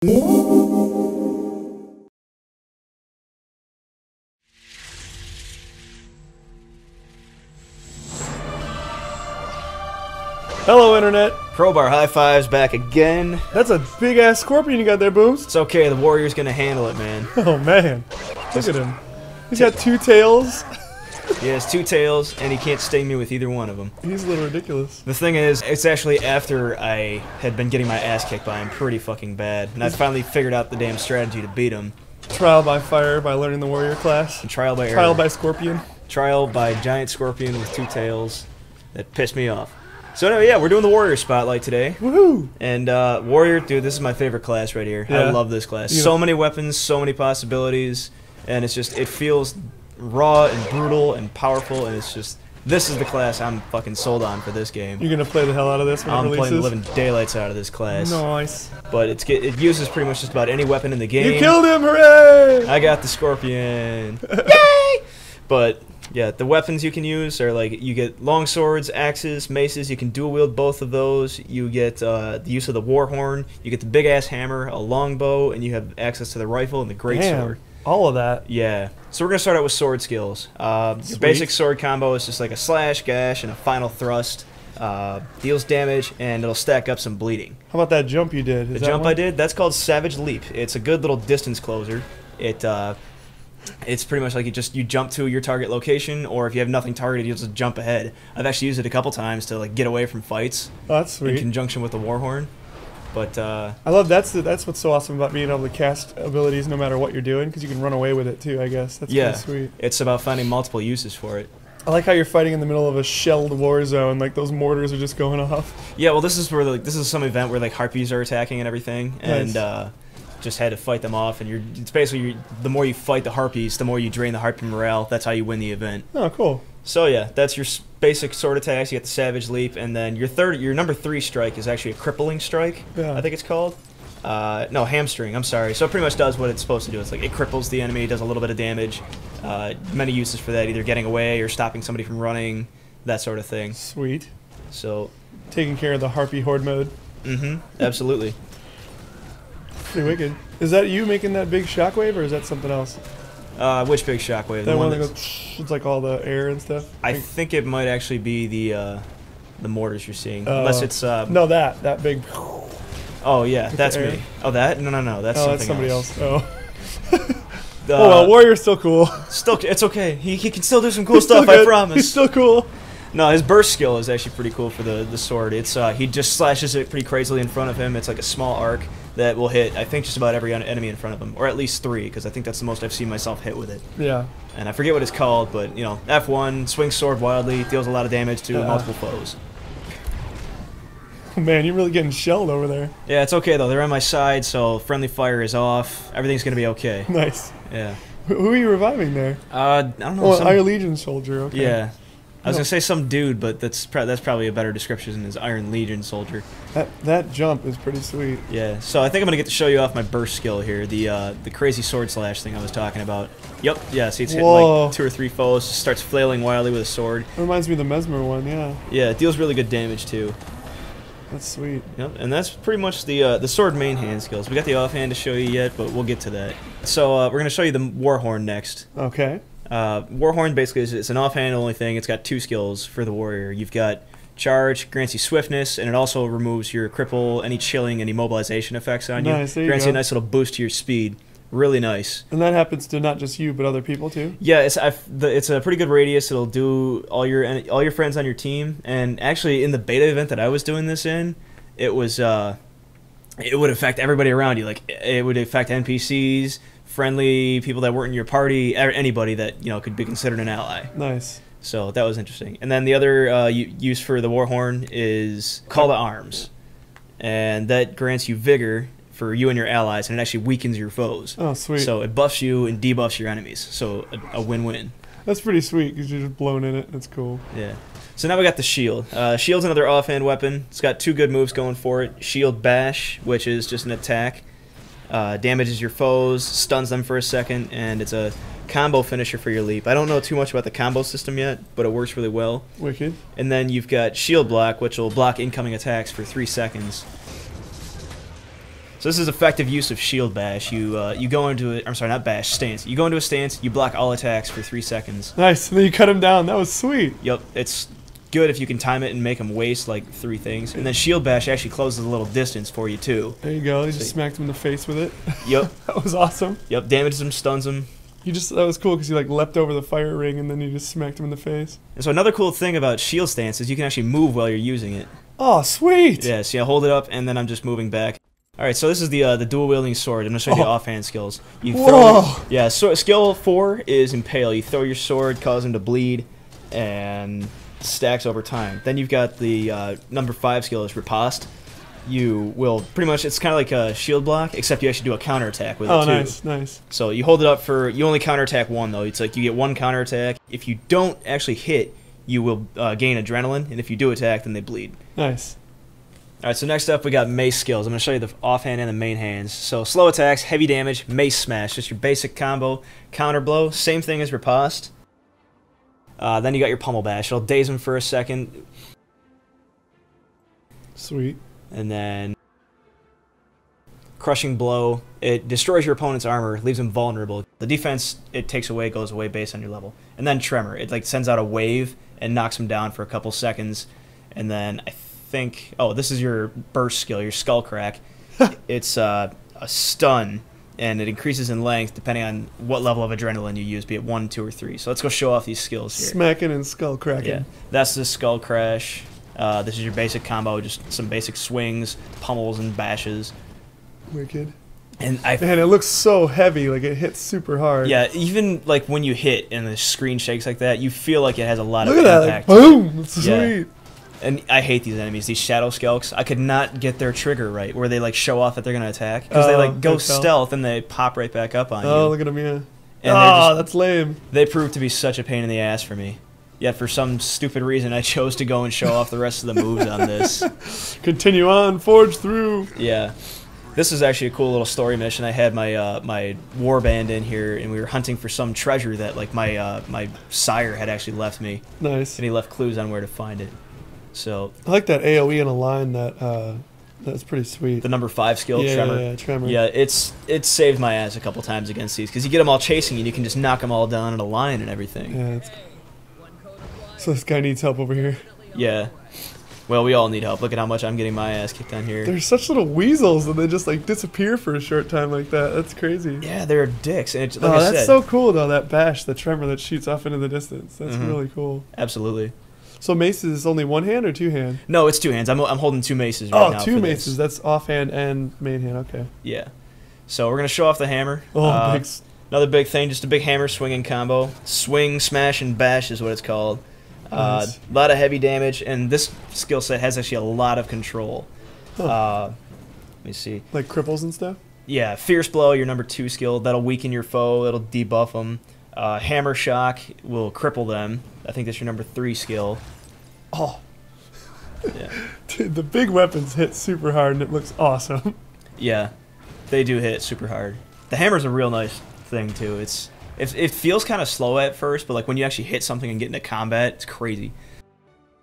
Hello, Internet. Crowbar high fives back again. That's a big ass scorpion you got there, Booms. It's okay, the warrior's gonna handle it, man. Oh man, look at him. He's got two tails. He has two tails, and he can't sting me with either one of them. He's a little ridiculous. The thing is, it's actually after I had been getting my ass kicked by him pretty fucking bad, and I finally figured out the damn strategy to beat him. Trial by fire by learning the warrior class. And trial by error. Trial by scorpion. Trial by giant scorpion with two tails that pissed me off. So anyway, yeah, we're doing the warrior spotlight today. Woohoo! And warrior, dude, this is my favorite class right here. Yeah. I love this class. So many weapons, so many possibilities, and it's just, it feels raw and brutal and powerful, and it's just, this is the class I'm fucking sold on for this game. You're gonna play the hell out of this when it releases? I'm playing the living daylights out of this class. Nice. But it uses pretty much just about any weapon in the game. You killed him! Hooray! I got the scorpion. Yay! But yeah, the weapons you can use are like, you get long swords, axes, maces. You can dual wield both of those. You get the use of the war horn. You get the big ass hammer, a longbow, and you have access to the rifle and the greatsword. All of that. Yeah. So we're gonna start out with sword skills. Your basic sword combo is just like a slash, gash, and a final thrust. Deals damage, and it'll stack up some bleeding. How about that jump you did? The jump I did, that's called Savage Leap. It's a good little distance closer. It's pretty much like you jump to your target location, or if you have nothing targeted, you just jump ahead. I've actually used it a couple times to like get away from fights. Oh, that's sweet. In conjunction with the war horn. But I love that's what's so awesome about being able to cast abilities no matter what you're doing, because you can run away with it too. I guess that's pretty sweet. It's about finding multiple uses for it. I like how you're fighting in the middle of a shelled war zone, like those mortars are just going off. Yeah, well, this is where this is some event where like harpies are attacking and everything, and just had to fight them off. And it's basically the more you fight the harpies, the more you drain the harpy morale. That's how you win the event. Oh, cool. So yeah, that's your basic sword attacks. You get the Savage Leap, and then your number 3 strike is actually a crippling strike. Yeah. I think it's called. No, hamstring. I'm sorry. So it pretty much does what it's supposed to do. It's like it cripples the enemy, does a little bit of damage. Many uses for that, either getting away or stopping somebody from running, that sort of thing. Sweet. So taking care of the harpy horde mode. Absolutely. Pretty wicked. Is that you making that big shockwave, or is that something else? Which big shockwave? That one that goes, it's like all the air and stuff? I think it might actually be the mortars you're seeing. Unless it's... no, that big... Oh, yeah, that's me. Oh, that? No, that's somebody else. Oh. Oh, well, Warrior's still cool. It's okay. He can still do some cool stuff, I promise. He's still cool. No, his burst skill is actually pretty cool for the sword. It's he just slashes it pretty crazily in front of him. It's like a small arc that will hit, I think, just about every enemy in front of him, or at least 3, because I think that's the most I've seen myself hit with it. Yeah. And I forget what it's called, but you know, F1 swings sword wildly, deals a lot of damage to multiple foes. Oh, man, you're really getting shelled over there. Yeah, it's okay though. They're on my side, so friendly fire is off. Everything's gonna be okay. Nice. Yeah. Who are you reviving there? I don't know. Oh, Iron Legion soldier. Okay. Yeah. I was gonna say some dude, but that's probably a better description than his Iron Legion soldier. That jump is pretty sweet. Yeah. So I think I'm gonna get to show you off my burst skill here, the crazy sword slash thing I was talking about. Yep. Yeah. See, it's hitting like 2 or 3 foes. Starts flailing wildly with a sword. It reminds me of the Mesmer one. Yeah. Yeah. It deals really good damage too. That's sweet. Yep. And that's pretty much the sword main hand skills. We got the offhand to show you yet, but we'll get to that. So we're gonna show you the war horn next. Okay. Warhorn basically it's an offhand only thing. It's got 2 skills for the warrior. You've got charge, grants you swiftness, and it also removes your cripple, any chilling, and immobilization effects on you. Nice, there you grants go. you a nice little boost to your speed. Really nice. And that happens to not just you, but other people too? Yeah, it's a pretty good radius. It'll do all your friends on your team. And actually, in the beta event that I was doing this in, it was it would affect everybody around you. Like it would affect NPCs, friendly people that weren't in your party, anybody that could be considered an ally. Nice. So that was interesting. And then the other use for the Warhorn is Call to Arms, and that grants you vigor for you and your allies, and it actually weakens your foes. Oh, sweet. So it buffs you and debuffs your enemies. So a win-win. That's pretty sweet because you're just blown in it. That's cool. Yeah. So now we got the shield. Shield's another offhand weapon. It's got 2 good moves going for it. Shield Bash, which is just an attack. Damages your foes, stuns them for a second, and it's a combo finisher for your leap. I don't know too much about the combo system yet, but it works really well. Wicked. And then you've got Shield Block, which will block incoming attacks for 3 seconds. So this is effective use of shield bash. You go into it. I'm sorry, not bash. Stance. You go into a stance. You block all attacks for 3 seconds. Nice. And then you cut him down. That was sweet. Yep. It's good if you can time it and make him waste like 3 things. And then shield bash actually closes a little distance for you too. There you go. You just smacked him in the face with it. Yep. That was awesome. Yep. Damages him, stuns him. That was cool because you like leapt over the fire ring and then you just smacked him in the face. And so another cool thing about shield stance is you can actually move while you're using it. Oh, sweet. Yeah. So hold it up and then I'm just moving back. All right, so this is the dual wielding sword. I'm gonna show you the offhand skills. You throw. Yeah, so skill 4 is impale. You throw your sword, cause him to bleed, and stacks over time. Then you've got the number 5 skill is riposte. You will pretty much, it's kind of like a shield block, except you actually do a counterattack with it too. Oh, nice, nice. So you hold it up for, you only counterattack 1 though. It's like you get 1 counterattack. If you don't actually hit, you will gain adrenaline, and if you do attack, then they bleed. Nice. Alright, so next up we got mace skills. I'm going to show you the offhand and the main hands. So slow attacks, heavy damage, mace smash. Just your basic combo. Counter blow, same thing as riposte. Then you got your pummel bash. It'll daze him for a second. Sweet. And then crushing blow. It destroys your opponent's armor, leaves him vulnerable. The defense it takes away goes away based on your level. And then tremor. It like sends out a wave and knocks him down for a couple seconds. And then I think, oh, this is your burst skill, your skull crack. It's a stun, and it increases in length depending on what level of adrenaline you use, be it 1, 2, or 3. So let's go show off these skills here. Smacking and skull cracking. Yeah, that's the skull crash. This is your basic combo, just some basic swings, pummels, and bashes. Wicked. And man, it looks so heavy, like it hits super hard. Yeah, even like when you hit and the screen shakes like that, you feel like it has a lot Look of at impact. That, like, boom! It's Yeah. sweet. And I hate these enemies, these shadow skelks. I could not get their trigger right, where they like show off that they're gonna attack, because they like go stealth and they pop right back up on you. Oh, look at them, yeah. And that's lame. They prove to be such a pain in the ass for me. Yet for some stupid reason, I chose to go and show off the rest of the moves on this. Continue on, forge through. Yeah. This is actually a cool little story mission. I had my my war band in here, and we were hunting for some treasure that like my sire had actually left me. Nice. And he left clues on where to find it. So I like that AOE in a line that's pretty sweet. The number 5 skill, yeah, tremor. Yeah, tremor. Yeah, it's saved my ass a couple times against these because you get them all chasing you, and you can just knock them all down in a line and everything. Yeah. So this guy needs help over here. Yeah. Well, we all need help. Look at how much I'm getting my ass kicked on here. They're such little weasels, and they just like disappear for a short time like that. That's crazy. Yeah, they're dicks. And like I that's said, so cool though. That bash, the tremor that shoots off into the distance. That's really cool. Absolutely. So Mace is only 1 hand or 2 hand? No, it's 2 hands. I'm holding 2 maces right now. Oh, 2 maces. That's offhand and main hand. Okay. Yeah. So we're gonna show off the hammer. Oh, big. Another big thing, just a big hammer swinging combo. Swing, smash, and bash is what it's called. Nice. A lot of heavy damage, and this skill set has actually a lot of control. Let me see. Like cripples and stuff? Yeah, Fierce Blow, your number 2 skill. That'll weaken your foe. That'll debuff them. Hammer Shock will cripple them. I think that's your number 3 skill. Oh. Yeah. Dude, the big weapons hit super hard, and it looks awesome. Yeah, they do hit super hard. The hammer's a real nice thing, too. It feels kind of slow at first, but like when you actually hit something and get into combat, it's crazy.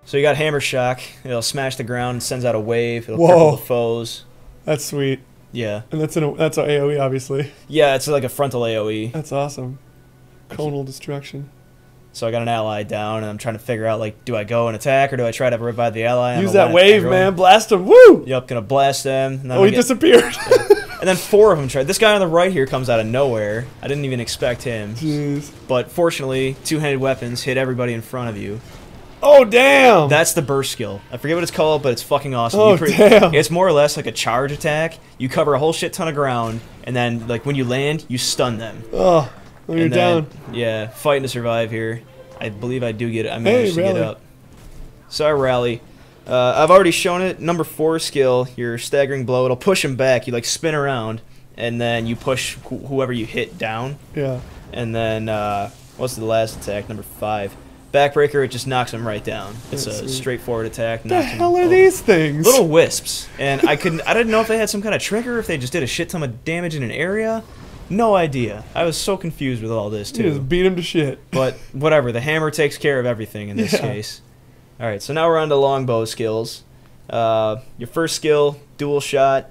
So you got Hammer Shock. It'll smash the ground and sends out a wave. It'll cripple the foes. That's sweet. Yeah. And that's an AoE, obviously. Yeah, it's like a frontal AoE. That's awesome. Conal destruction. So I got an ally down, and I'm trying to figure out, like, do I go and attack, or do I try to revive the ally? Use that wave, man. Blast him. Woo! Yep, gonna blast them. Oh, he disappeared. Yeah. And then 4 of them tried. This guy on the right here comes out of nowhere. I didn't even expect him. Jeez. But fortunately, 2-handed weapons hit everybody in front of you. Oh, damn! That's the burst skill. I forget what it's called, but it's fucking awesome. Oh, damn. It's more or less like a charge attack. You cover a whole shit ton of ground, and then, like, when you land, you stun them. Oh, when you're down. Yeah, fighting to survive here. I believe I do get it. I managed to get up. So I rally. I've already shown it. Number 4 skill, your staggering blow. It'll push him back. You like spin around, and then you push whoever you hit down. Yeah. And then what's the last attack? Number 5, backbreaker. It just knocks him right down. It's a straightforward attack. What the hell are these things? Little wisps. And I didn't know if they had some kind of trigger. If they just did a shit ton of damage in an area. No idea. I was so confused with all this too. You just beat him to shit. But whatever. The hammer takes care of everything in this case. Alright, so now we're on to longbow skills. Your first skill, dual shot.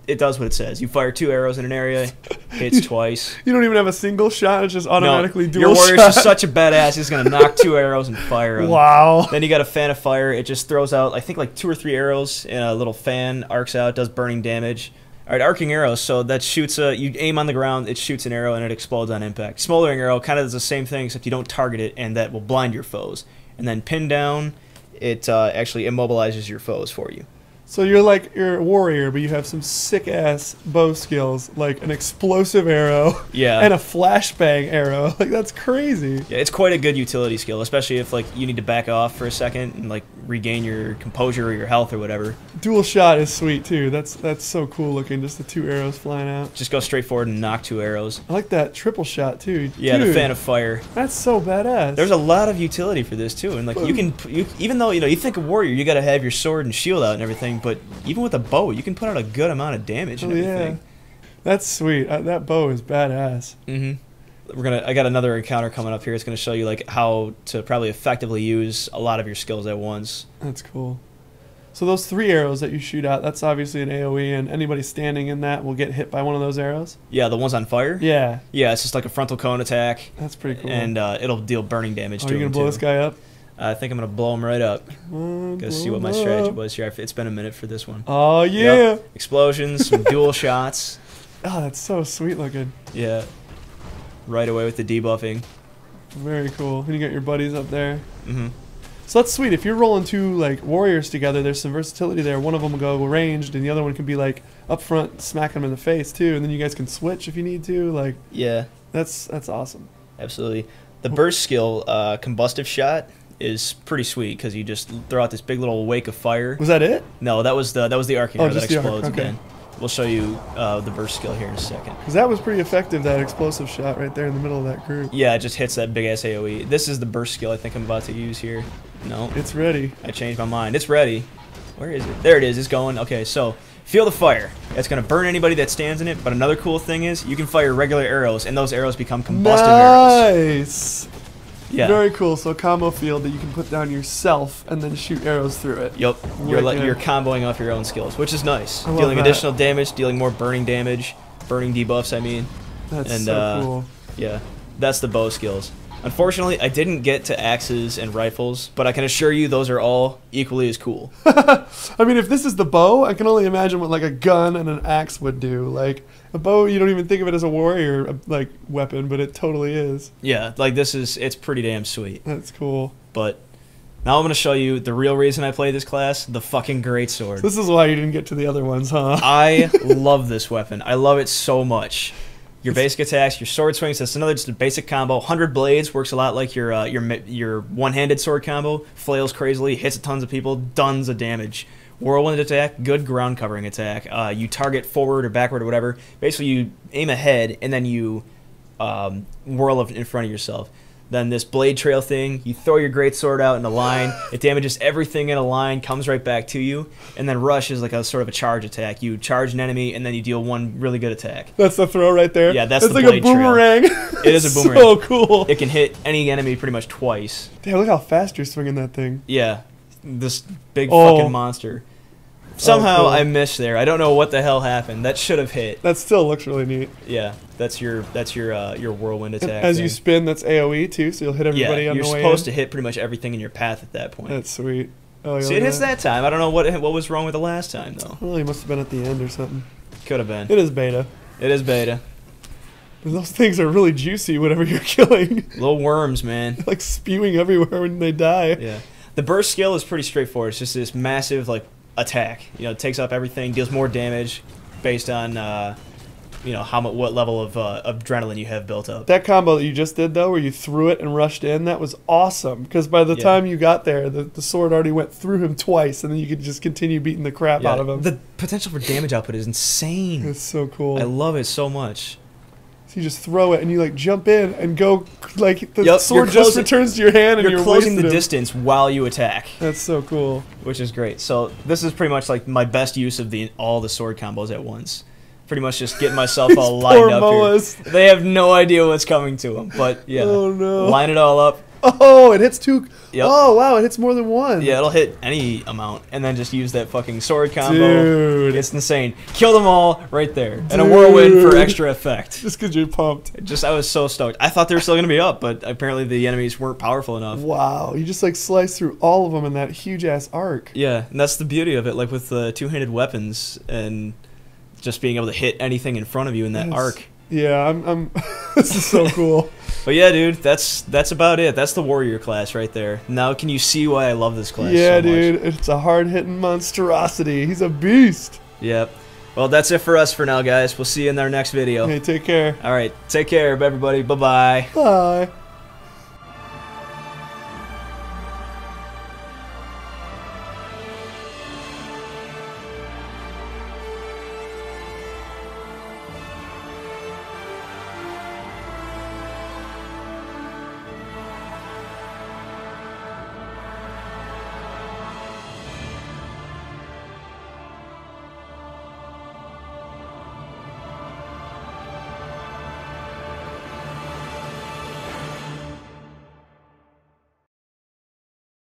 it does what it says. You fire 2 arrows in an area, hits twice. You don't even have a single shot. It's just automatically dual your warrior's shot. just such a badass. He's going to knock 2 arrows and fire them. Wow. Then you got a fan of fire. It just throws out, I think, like 2 or 3 arrows, and a little fan arcs out, does burning damage. All right, arcing arrows. So that shoots you aim on the ground, it shoots an arrow, and it explodes on impact. Smoldering arrow kind of does the same thing, except you don't target it, and that will blind your foes. And then pin down, it actually immobilizes your foes for you. So you're a warrior, but you have some sick-ass bow skills, like an explosive arrow and a flashbang arrow. Like, that's crazy. Yeah, it's quite a good utility skill, especially if, like, you need to back off for a second and, like, regain your composure or your health or whatever. Dual shot is sweet, too. That's so cool looking, just the 2 arrows flying out. Just go straight forward and knock 2 arrows. I like that triple shot, too. Yeah, Dude, the fan of fire. That's so badass. There's a lot of utility for this, too. And, like, even though, you think of warrior, you got to have your sword and shield out and everything, but even with a bow, you can put out a good amount of damage and everything. Yeah. That's sweet. That bow is badass. I got another encounter coming up here. It's gonna show you like how to probably effectively use a lot of your skills at once. That's cool. So those 3 arrows that you shoot out, that's obviously an AoE, and anybody standing in that will get hit by one of those arrows? Yeah, the ones on fire? Yeah. Yeah, it's just like a frontal cone attack. That's pretty cool. And it'll deal burning damage to him, Are you going to blow this guy up? I think I'm going to blow him right up. Go see what my strategy was here. It's been a minute for this one. Oh, yeah. Yep. Explosions, some dual shots. Oh, that's so sweet looking. Yeah. Right away with the debuffing. Very cool. And you got your buddies up there. So that's sweet. If you're rolling 2 like warriors together, there's some versatility there. One of them will go ranged, and the other one can be like up front, smacking them in the face too. And then you guys can switch if you need to. Like, yeah, that's awesome. Absolutely. The burst skill, combustive shot, is pretty sweet because you just throw out this big little wake of fire. Was that it? No, that was the arcing arrow that explodes okay. again. We'll show you the burst skill here in a second. Because that was pretty effective, that explosive shot right there in the middle of that group. Yeah, it just hits that big-ass AoE. This is the burst skill I think I'm about to use here. No. It's ready. I changed my mind. It's ready. Where is it? There it is. It's going. Okay, so feel the fire. It's going to burn anybody that stands in it, but another cool thing is you can fire regular arrows, and those arrows become combustive arrows. Nice! Yeah. Very cool. So a combo field that you can put down yourself and then shoot arrows through it. Yep. You're comboing off your own skills, which is nice. I love Dealing that. additional damage, dealing more burning damage, burning debuffs, I mean. That's so cool. Yeah, that's the bow skills. Unfortunately, I didn't get to axes and rifles, but I can assure you those are all equally as cool. I mean, if this is the bow, I can only imagine what like a gun and an axe would do. Like a bow, you don't even think of it as a warrior like weapon, but it totally is. Yeah, like it's pretty damn sweet. That's cool. But now I'm going to show you the real reason I play this class, the fucking Greatsword. This is why you didn't get to the other ones, huh? I love this weapon. I love it so much. Your basic attacks, your sword swings, that's another just a basic combo. 100 blades works a lot like your one-handed sword combo. Flails crazily, hits tons of people, tons of damage. Whirlwind attack, good ground covering attack. You target forward or backward or whatever. Basically, you aim ahead and then you whirl in front of yourself. Then this blade trail thing, you throw your greatsword out in a line, it damages everything in a line, comes right back to you, and then rush is like a sort of a charge attack. You charge an enemy, and then you deal one really good attack. That's the throw right there? Yeah, that's the like blade a boomerang. It is a boomerang. So cool. It can hit any enemy pretty much twice. Damn, look how fast you're swinging that thing. Yeah, this big fucking monster. Somehow cool. I missed there. I don't know what the hell happened. That should have hit. That still looks really neat. Yeah, that's your whirlwind attack. And as you spin, that's AoE too, so you'll hit everybody on the way in. You're supposed to hit pretty much everything in your path at that point. That's sweet. Oh, see, it hits that time. I don't know what was wrong with the last time though. Well, he must have been at the end or something. Could have been. It is beta. It is beta. But those things are really juicy. Whatever you're killing. Little worms, man. Like spewing everywhere when they die. Yeah. The burst skill is pretty straightforward. It's just this massive like attack. You know, it takes up everything, deals more damage based on what level of adrenaline you have built up. That combo that you just did though, where you threw it and rushed in, that was awesome. Because by the time you got there, the sword already went through him twice, and then you could just continue beating the crap out of him. The potential for damage output is insane. It's so cool. I love it so much. So you just throw it and you like jump in and go like the sword just returns to your hand and you're closing the distance while you attack. That's so cool. Which is great. So this is pretty much like my best use of all the sword combos at once. Pretty much just getting myself all lined up here. They have no idea what's coming to them, but yeah, oh, no. Line it all up, Oh, it hits 2. Yep. Oh, wow, it hits more than 1. Yeah, it'll hit any amount, and then just use that fucking sword combo. Dude. It's insane. Kill them all right there. And a whirlwind for extra effect. Just because you're pumped. I was so stoked. I thought they were still going to be up, but apparently the enemies weren't powerful enough. Wow, you just like slice through all of them in that huge-ass arc. Yeah, and that's the beauty of it, like with the two-handed weapons and just being able to hit anything in front of you in that arc. Yeah, I'm this is so cool. But yeah, dude, that's about it. That's the warrior class right there. Now can you see why I love this class Yeah, so much? dude, it's a hard-hitting monstrosity. He's a beast. Yep. Well, that's it for us for now, guys. We'll see you in our next video. Hey, take care. All right, take care, everybody. Bye-bye. Bye.